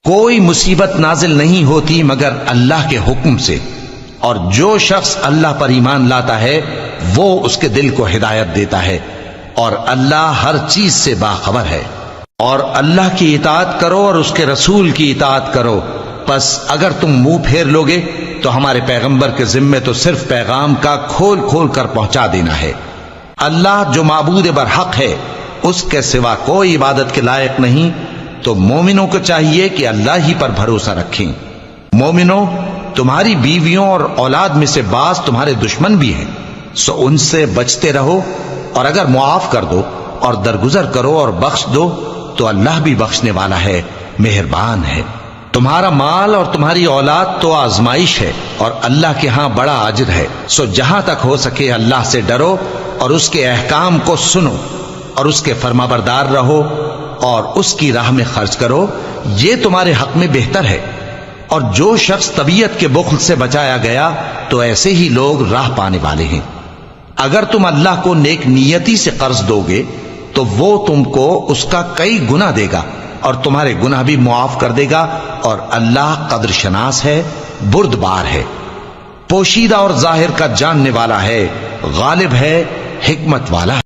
کوئی مصیبت نازل نہیں ہوتی مگر اللہ کے حکم سے، اور جو شخص اللہ پر ایمان لاتا ہے وہ اس کے دل کو ہدایت دیتا ہے، اور اللہ ہر چیز سے باخبر ہے۔ اور اللہ کی اطاعت کرو اور اس کے رسول کی اطاعت کرو، پس اگر تم منہ پھیر لوگے تو ہمارے پیغمبر کے ذمے تو صرف پیغام کا کھول کھول کر پہنچا دینا ہے۔ اللہ جو معبود برحق ہے، اس کے سوا کوئی عبادت کے لائق نہیں، تو مومنوں کو چاہیے کہ اللہ ہی پر بھروسہ رکھیں۔ مومنوں، تمہاری بیویوں اور اولاد میں سے بعض تمہارے دشمن بھی ہیں، سو ان سے بچتے رہو، اور اگر معاف کر دو اور درگزر کرو اور بخش دو تو اللہ بھی بخشنے والا ہے، مہربان ہے۔ تمہارا مال اور تمہاری اولاد تو آزمائش ہے، اور اللہ کے ہاں بڑا اجر ہے، سو جہاں تک ہو سکے اللہ سے ڈرو اور اس کے احکام کو سنو اور اس کے فرمانبردار رہو اور اس کی راہ میں خرچ کرو، یہ تمہارے حق میں بہتر ہے۔ اور جو شخص طبیعت کے بخل سے بچایا گیا تو ایسے ہی لوگ راہ پانے والے ہیں۔ اگر تم اللہ کو نیک نیتی سے قرض دو گے تو وہ تم کو اس کا کئی گنا دے گا اور تمہارے گناہ بھی معاف کر دے گا، اور اللہ قدر شناس ہے، بردبار ہے، پوشیدہ اور ظاہر کا جاننے والا ہے، غالب ہے، حکمت والا ہے۔